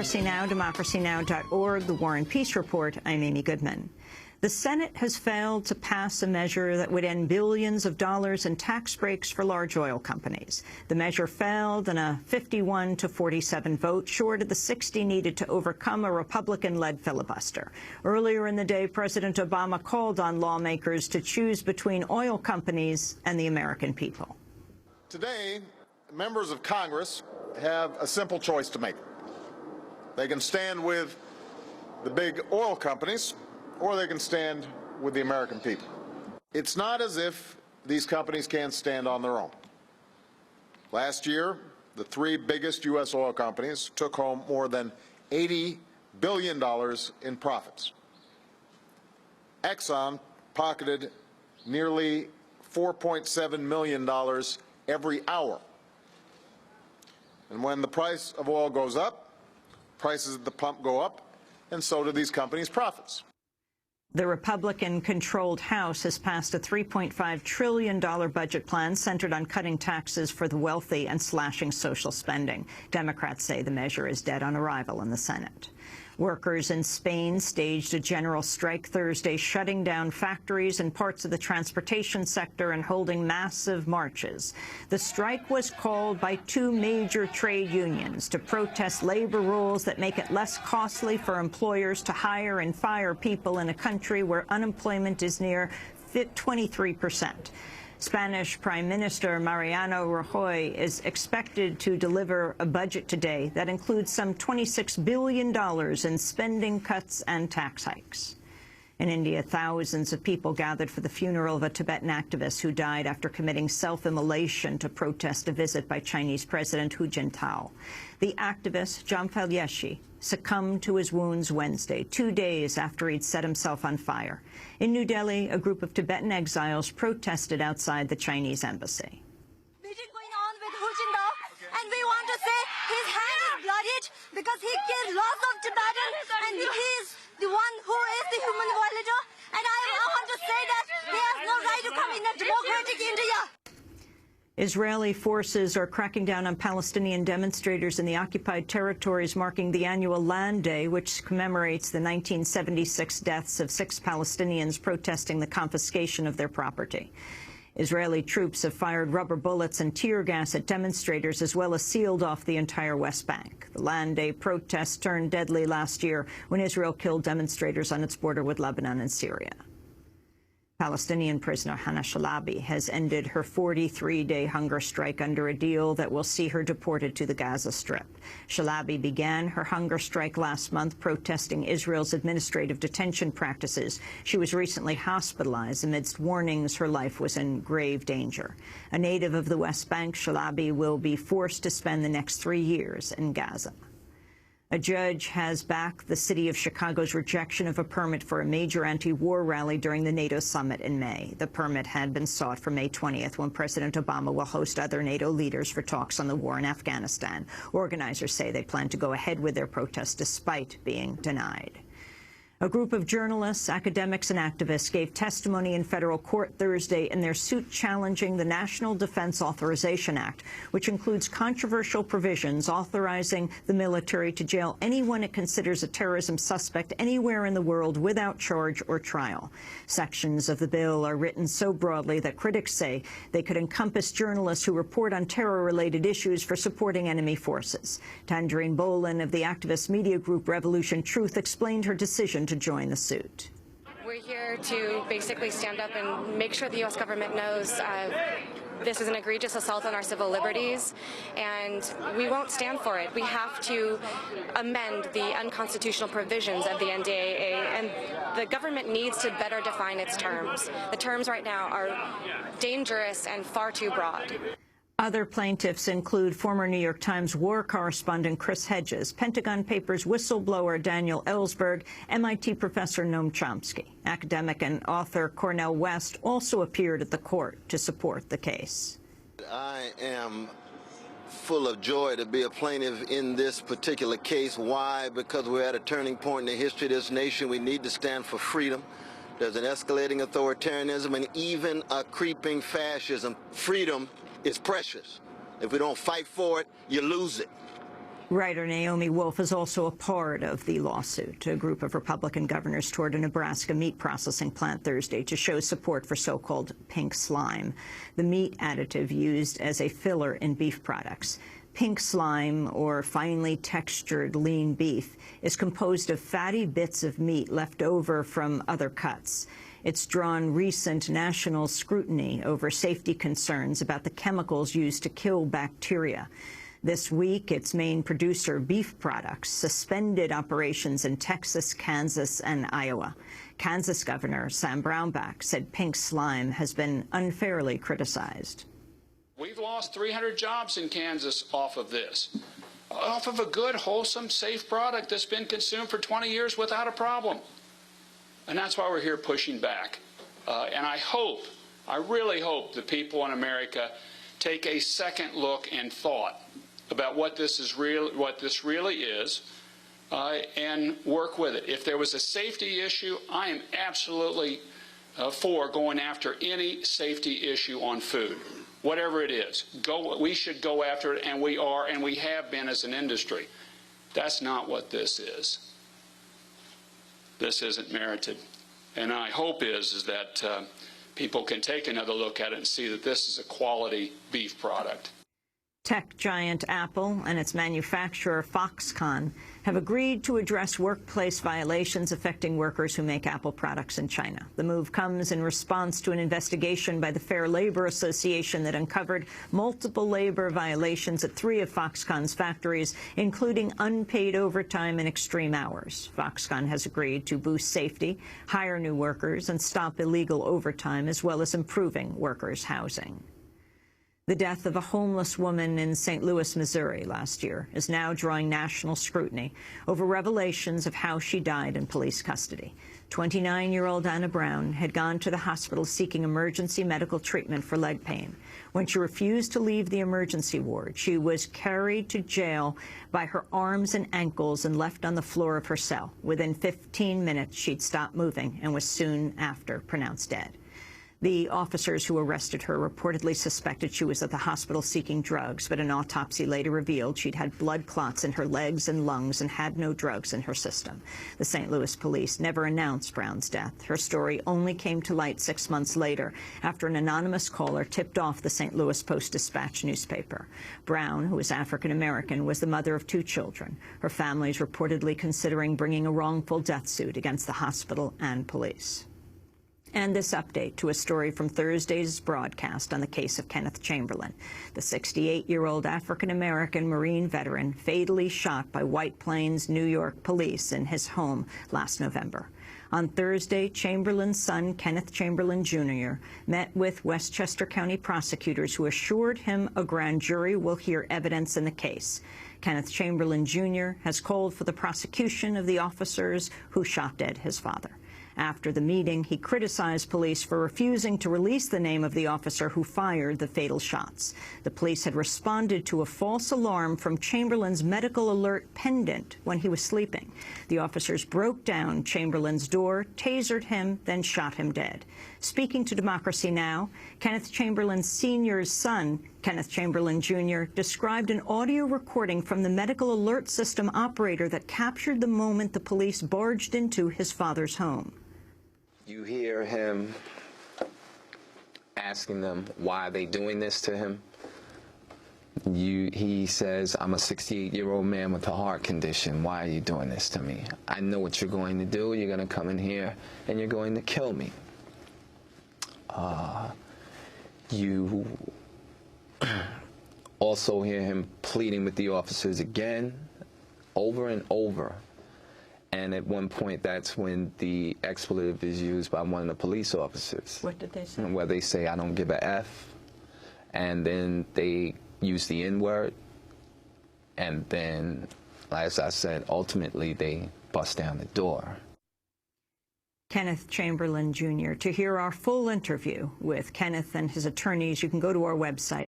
Democracy Now!, democracynow.org, The War and Peace Report. I'm Amy Goodman. The Senate has failed to pass a measure that would end billions of dollars in tax breaks for large oil companies. The measure failed in a 51-47 vote, short of the 60 needed to overcome a Republican-led filibuster. Earlier in the day, President Obama called on lawmakers to choose between oil companies and the American people. Today, members of Congress have a simple choice to make. They can stand with the big oil companies, or they can stand with the American people. It's not as if these companies can't stand on their own. Last year, the three biggest U.S. oil companies took home more than $80 billion in profits. Exxon pocketed nearly $4.7 million every hour. And when the price of oil goes up, prices at the pump go up, and so do these companies' profits. The Republican-controlled House has passed a $3.5 trillion budget plan centered on cutting taxes for the wealthy and slashing social spending. Democrats say the measure is dead on arrival in the Senate. Workers in Spain staged a general strike Thursday, shutting down factories and parts of the transportation sector and holding massive marches. The strike was called by two major trade unions to protest labor rules that make it less costly for employers to hire and fire people in a country where unemployment is near 23%. Spanish Prime Minister Mariano Rajoy is expected to deliver a budget today that includes some $26 billion in spending cuts and tax hikes. In India, thousands of people gathered for the funeral of a Tibetan activist who died after committing self-immolation to protest a visit by Chinese President Hu Jintao. The activist, Jhamphal Yeshi, succumbed to his wounds Wednesday, 2 days after he'd set himself on fire. In New Delhi, a group of Tibetan exiles protested outside the Chinese embassy. Meeting going on with Hu Jintao, and we want to say his hand is bloodied because he killed lots of Tibetans, and he's the one who is the human violator. And I want to say that he has no right to come in a democratic India. Israeli forces are cracking down on Palestinian demonstrators in the occupied territories, marking the annual Land Day, which commemorates the 1976 deaths of 6 Palestinians protesting the confiscation of their property. Israeli troops have fired rubber bullets and tear gas at demonstrators, as well as sealed off the entire West Bank. The Land Day protests turned deadly last year when Israel killed demonstrators on its border with Lebanon and Syria. Palestinian prisoner Hana Shalabi has ended her 43-day hunger strike under a deal that will see her deported to the Gaza Strip. Shalabi began her hunger strike last month protesting Israel's administrative detention practices. She was recently hospitalized amidst warnings her life was in grave danger. A native of the West Bank, Shalabi will be forced to spend the next 3 years in Gaza. A judge has backed the city of Chicago's rejection of a permit for a major anti-war rally during the NATO summit in May. The permit had been sought for May 20th, when President Obama will host other NATO leaders for talks on the war in Afghanistan. Organizers say they plan to go ahead with their protest despite being denied. A group of journalists, academics, and activists gave testimony in federal court Thursday in their suit challenging the National Defense Authorization Act, which includes controversial provisions authorizing the military to jail anyone it considers a terrorism suspect anywhere in the world without charge or trial. Sections of the bill are written so broadly that critics say they could encompass journalists who report on terror-related issues for supporting enemy forces. Tangerine Bolin of the activist media group Revolution Truth explained her decision to join the suit. We're here to basically stand up and make sure the U.S. government knows this is an egregious assault on our civil liberties, and we won't stand for it. We have to amend the unconstitutional provisions of the NDAA, and the government needs to better define its terms. The terms right now are dangerous and far too broad. Other plaintiffs include former New York Times war correspondent Chris Hedges, Pentagon Papers whistleblower Daniel Ellsberg, MIT professor Noam Chomsky. Academic and author Cornel West also appeared at the court to support the case. I am full of joy to be a plaintiff in this particular case. Why? Because we're at a turning point in the history of this nation. We need to stand for freedom. There's an escalating authoritarianism and even a creeping fascism. Freedom is precious. If we don't fight for it, you lose it. Writer Naomi Wolf is also a part of the lawsuit. A group of Republican governors toured a Nebraska meat processing plant Thursday to show support for so-called pink slime, the meat additive used as a filler in beef products. Pink slime, or finely textured lean beef, is composed of fatty bits of meat left over from other cuts. It's drawn recent national scrutiny over safety concerns about the chemicals used to kill bacteria. This week, its main producer, Beef Products, suspended operations in Texas, Kansas, and Iowa. Kansas Governor Sam Brownback said pink slime has been unfairly criticized. We've lost 300 jobs in Kansas off of this, off of a good, wholesome, safe product that's been consumed for 20 years without a problem. And that's why we're here pushing back. And I really hope the people in America take a second look and thought about what this really is, and work with it. If there was a safety issue, I am absolutely for going after any safety issue on food, whatever it is. We should go after it, and we are, and we have been as an industry. That's not what this is. This isn't merited. And my hope is that people can take another look at it and see that this is a quality beef product. Tech giant Apple and its manufacturer Foxconn have agreed to address workplace violations affecting workers who make Apple products in China. The move comes in response to an investigation by the Fair Labor Association that uncovered multiple labor violations at 3 of Foxconn's factories, including unpaid overtime and extreme hours. Foxconn has agreed to boost safety, hire new workers, and stop illegal overtime, as well as improving workers' housing. The death of a homeless woman in St. Louis, Missouri last year is now drawing national scrutiny over revelations of how she died in police custody. 29-year-old Anna Brown had gone to the hospital seeking emergency medical treatment for leg pain. When she refused to leave the emergency ward, she was carried to jail by her arms and ankles and left on the floor of her cell. Within 15 minutes, she'd stopped moving and was soon after pronounced dead. The officers who arrested her reportedly suspected she was at the hospital seeking drugs, but an autopsy later revealed she'd had blood clots in her legs and lungs and had no drugs in her system. The St. Louis police never announced Brown's death. Her story only came to light 6 months later after an anonymous caller tipped off the St. Louis Post-Dispatch newspaper. Brown, who is African-American, was the mother of 2 children. Her family is reportedly considering bringing a wrongful death suit against the hospital and police. And this update to a story from Thursday's broadcast on the case of Kenneth Chamberlain, the 68-year-old African-American Marine veteran fatally shot by White Plains, New York police in his home last November. On Thursday, Chamberlain's son, Kenneth Chamberlain, Jr., met with Westchester County prosecutors who assured him a grand jury will hear evidence in the case. Kenneth Chamberlain, Jr. has called for the prosecution of the officers who shot dead his father. After the meeting, he criticized police for refusing to release the name of the officer who fired the fatal shots. The police had responded to a false alarm from Chamberlain's medical alert pendant when he was sleeping. The officers broke down Chamberlain's door, tasered him, then shot him dead. Speaking to Democracy Now!, Kenneth Chamberlain Sr.'s son, Kenneth Chamberlain Jr., described an audio recording from the medical alert system operator that captured the moment the police barged into his father's home. You hear him asking them why they doing this to him. He says, I'm a 68-year-old man with a heart condition. Why are you doing this to me? I know what you're going to do. You're going to come in here and you're going to kill me. You also hear him pleading with the officers again, over and over. And at one point, that's when the expletive is used by one of the police officers. What did they say? Where they say, I don't give a F. And then they use the N-word. And then, as I said, ultimately they bust down the door. Kenneth Chamberlain, Jr. To hear our full interview with Kenneth and his attorneys, you can go to our website.